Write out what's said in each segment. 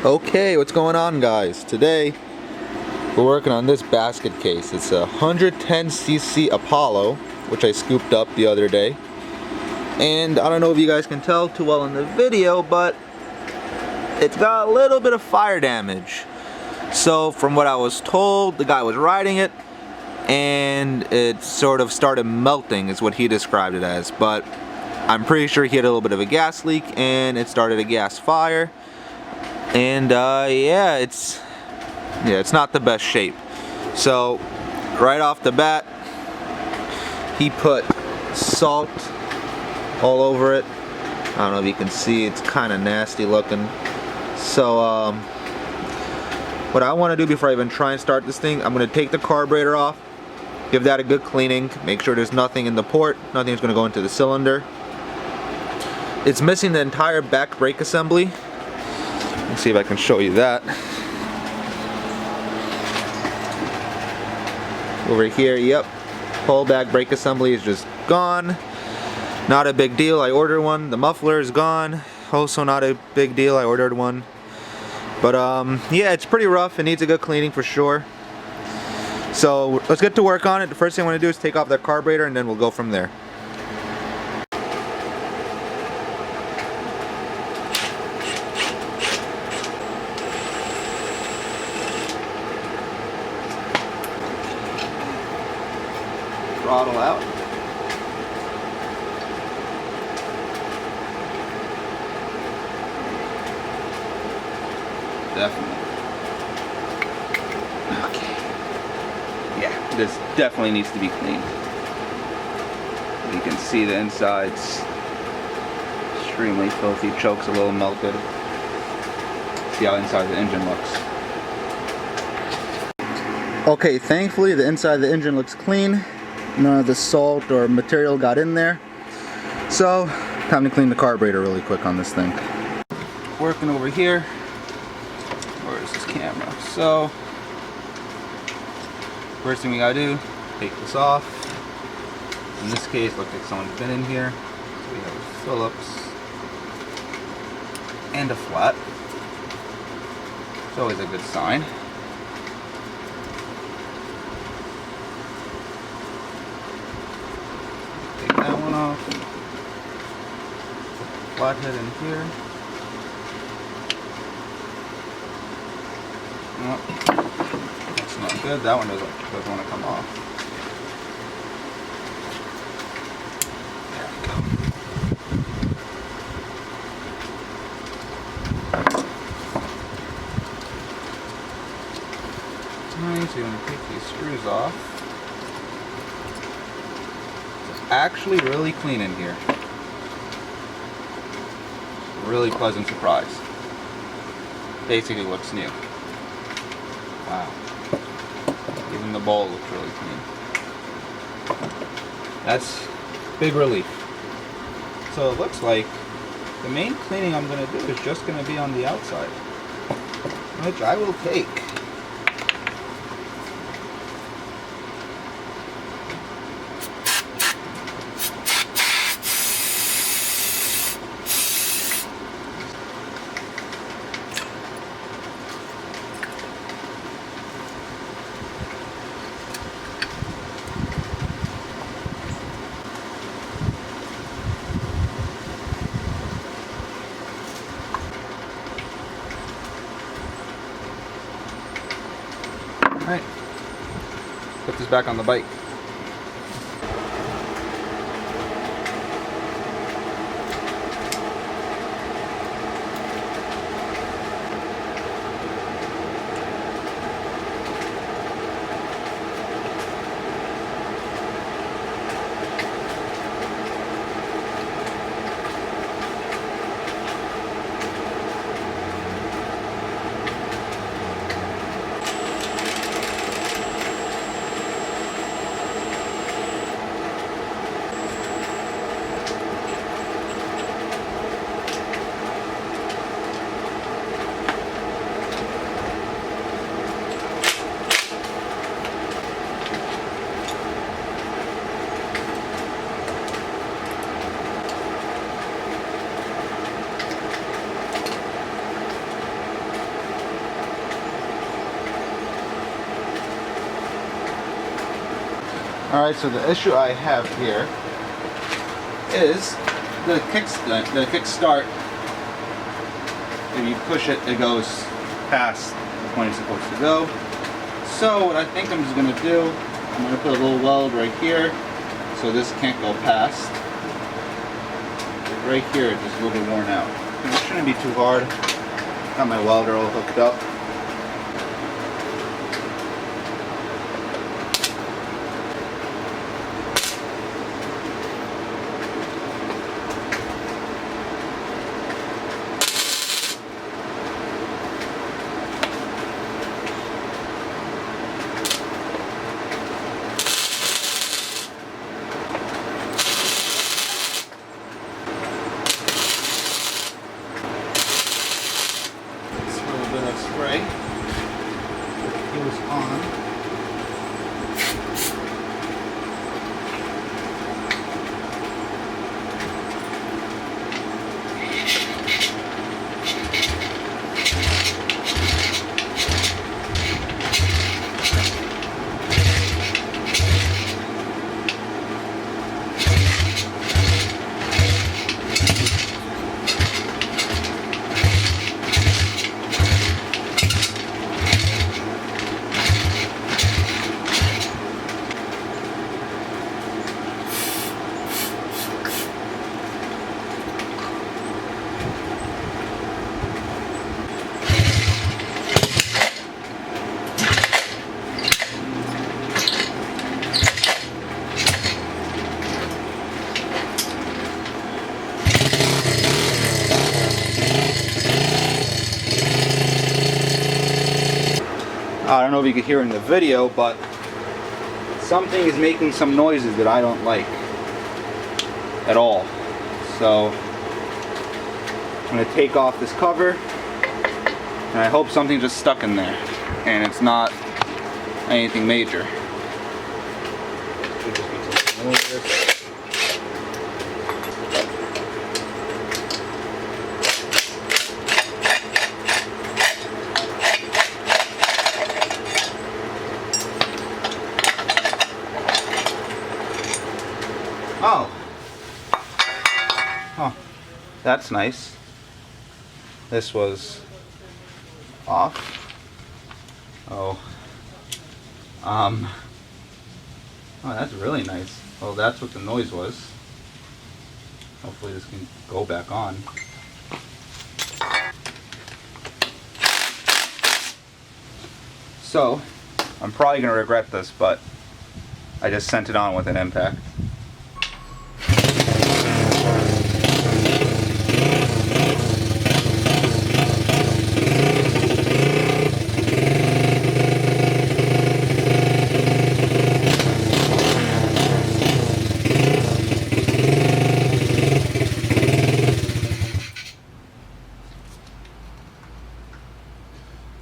Okay, what's going on, guys? Today we're working on this basket case. It's a 110cc Apollo, which I scooped up the other day. And I don't know if you guys can tell too well in the video, but it's got a little bit of fire damage. So from what I was told, the guy was riding it and it sort of started melting is what he described it as. But I'm pretty sure he had a little bit of a gas leak and it started a gas fire. And yeah, it's not the best shape. So right off the bat, he put salt all over it. I don't know if you can see, it's kind of nasty looking. So what I want to do before I even try and start this thing, I'm going to take the carburetor off, give that a good cleaning, make sure there's nothing in the port, nothing's going to go into the cylinder. It's missing the entire back brake assembly. Let's see if I can show you that. Over here, yep, whole back brake assembly is just gone. Not a big deal, I ordered one. The muffler is gone, also not a big deal, I ordered one. But yeah, it's pretty rough, it needs a good cleaning for sure. So let's get to work on it. The first thing I want to do is take off that carburetor and then we'll go from there. Throttle out. Definitely. Okay. Yeah, this definitely needs to be cleaned. You can see the inside's extremely filthy. Choke's a little melted. See how inside the engine looks. Okay, thankfully the inside of the engine looks clean. None of the salt or material got in there. So, time to clean the carburetor really quick on this thing. Working over here. Where's this camera? So, first thing we gotta do, take this off. In this case, looks like someone's been in here. So we have a Phillips and a flat. It's always a good sign. Take that one off. Flathead in here. Oh, that's not good. That one doesn't want to come off. There we go. Alright, so you want to take these screws off. It's actually really clean in here. Really pleasant surprise. Basically looks new. Wow. Even the bowl looks really clean. That's big relief. So it looks like the main cleaning I'm going to do is just going to be on the outside, which I will take. Alright, put this back on the bike. Alright, so the issue I have here is the kickstart. If you push it, it goes past the point it's supposed to go. So what I think I'm just going to do, I'm going to put a little weld right here so this can't go past. Right here, it's just a little bit worn out. And it shouldn't be too hard. Got my welder all hooked up. Spray. It was on. I don't know if you could hear in the video, but something is making some noises that I don't like at all. So I'm going to take off this cover, and I hope something just stuck in there and it's not anything major. Should just be taken over. Oh, that's nice. This was off. Oh, that's really nice. Well, that's what the noise was. Hopefully this can go back on. So, I'm probably going to regret this, but I just sent it on with an impact.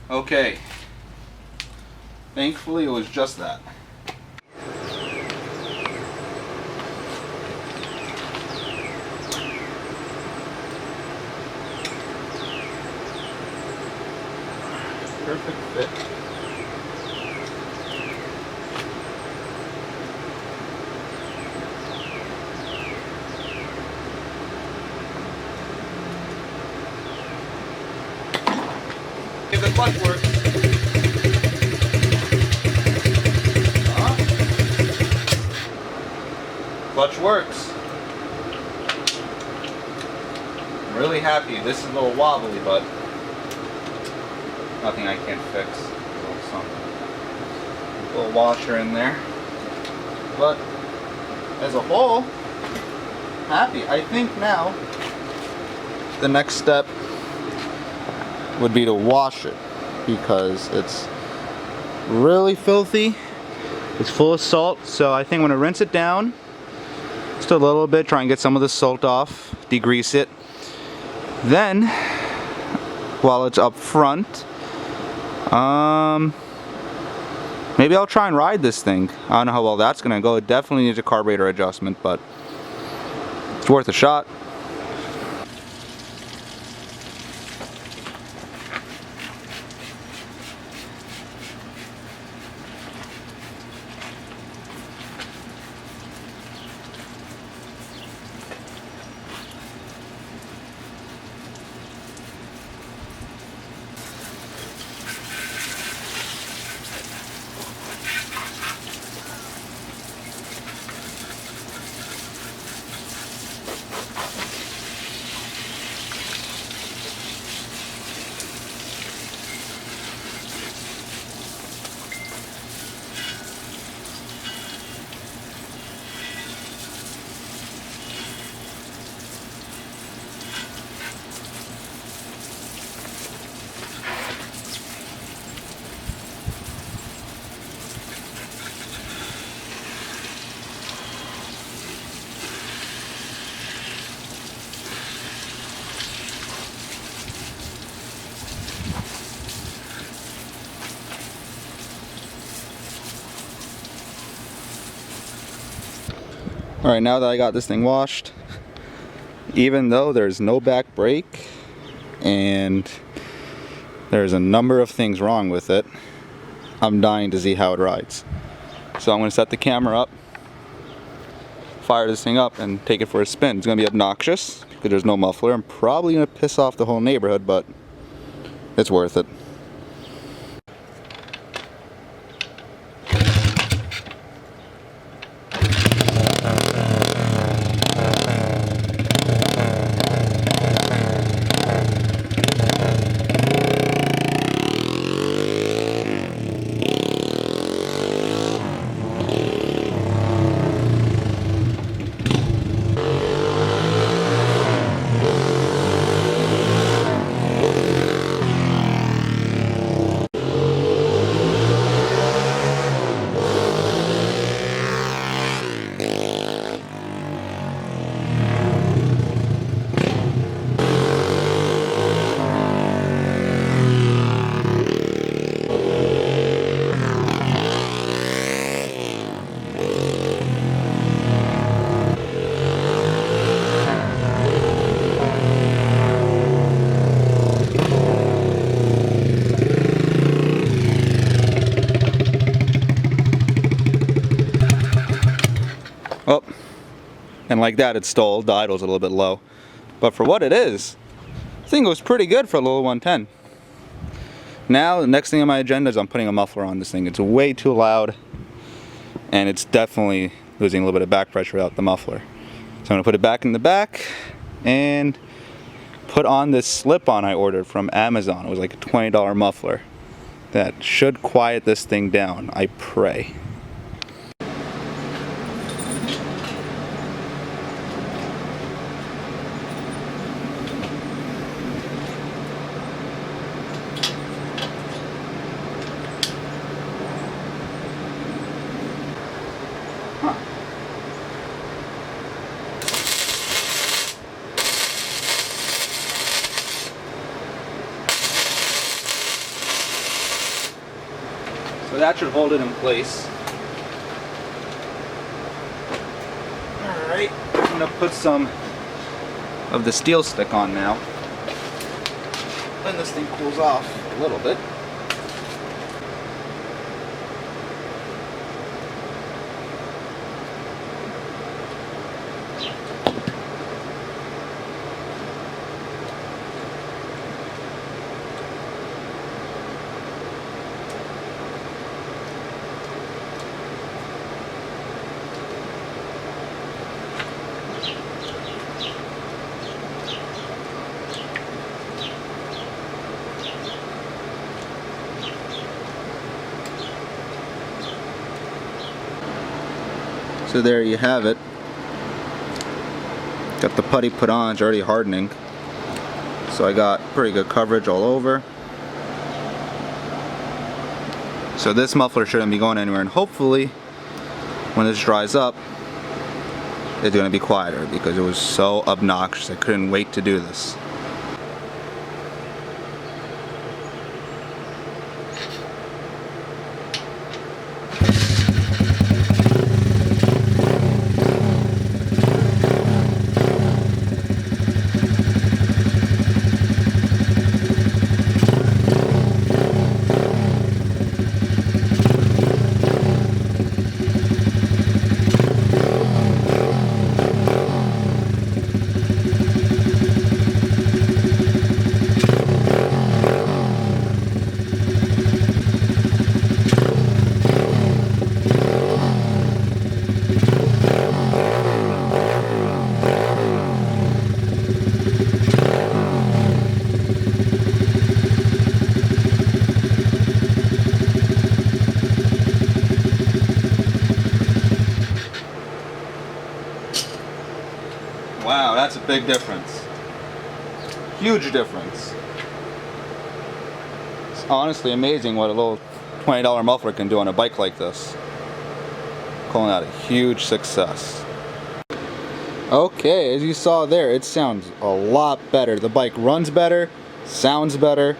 Okay, thankfully it was just that. Perfect fit. If the clutch works. Clutch works. I'm really happy. This is a little wobbly, but nothing I can't fix. Some little washer in there. But as a whole, happy. I think now the next step would be to wash it, because it's really filthy. It's full of salt, so I think I'm gonna rinse it down just a little bit, try and get some of the salt off, degrease it. Then, while it's up front, maybe I'll try and ride this thing. I don't know how well that's gonna go. It definitely needs a carburetor adjustment, but it's worth a shot. Alright, now that I got this thing washed, even though there's no back brake and there's a number of things wrong with it, I'm dying to see how it rides. So I'm going to set the camera up, fire this thing up, and take it for a spin. It's going to be obnoxious because there's no muffler. I'm probably going to piss off the whole neighborhood, but it's worth it. Oh, and like that it stole. The idle's a little bit low. But for what it is, I think it was pretty good for a little 110. Now, the next thing on my agenda is I'm putting a muffler on this thing. It's way too loud, and it's definitely losing a little bit of back pressure without the muffler. So I'm going to put it back in the back and put on this slip-on I ordered from Amazon. It was like a $20 muffler. That should quiet this thing down, I pray. So that should hold it in place. Alright, I'm going to put some of the steel stick on now. When this thing cools off a little bit. So there you have it. Got the putty put on, it's already hardening. So I got pretty good coverage all over. So this muffler shouldn't be going anywhere, and hopefully when this dries up it's going to be quieter because it was so obnoxious. I couldn't wait to do this. Wow, that's a big difference. Huge difference. It's honestly amazing what a little $20 muffler can do on a bike like this. Calling that a huge success. Okay, as you saw there, it sounds a lot better. The bike runs better, sounds better,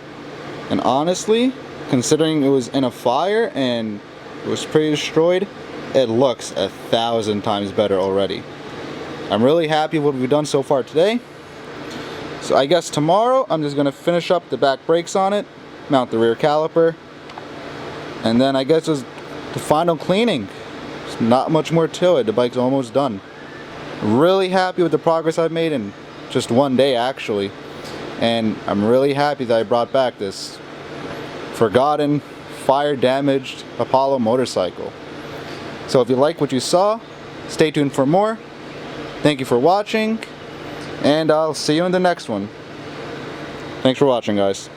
and honestly, considering it was in a fire and it was pretty destroyed, it looks 1,000 times better already. I'm really happy with what we've done so far today. So I guess tomorrow I'm just going to finish up the back brakes on it, mount the rear caliper, and then I guess just the final cleaning. There's not much more to it. The bike's almost done. Really happy with the progress I've made in just one day actually. And I'm really happy that I brought back this forgotten, fire damaged Apollo motorcycle. So if you like what you saw, stay tuned for more. Thank you for watching, and I'll see you in the next one. Thanks for watching, guys.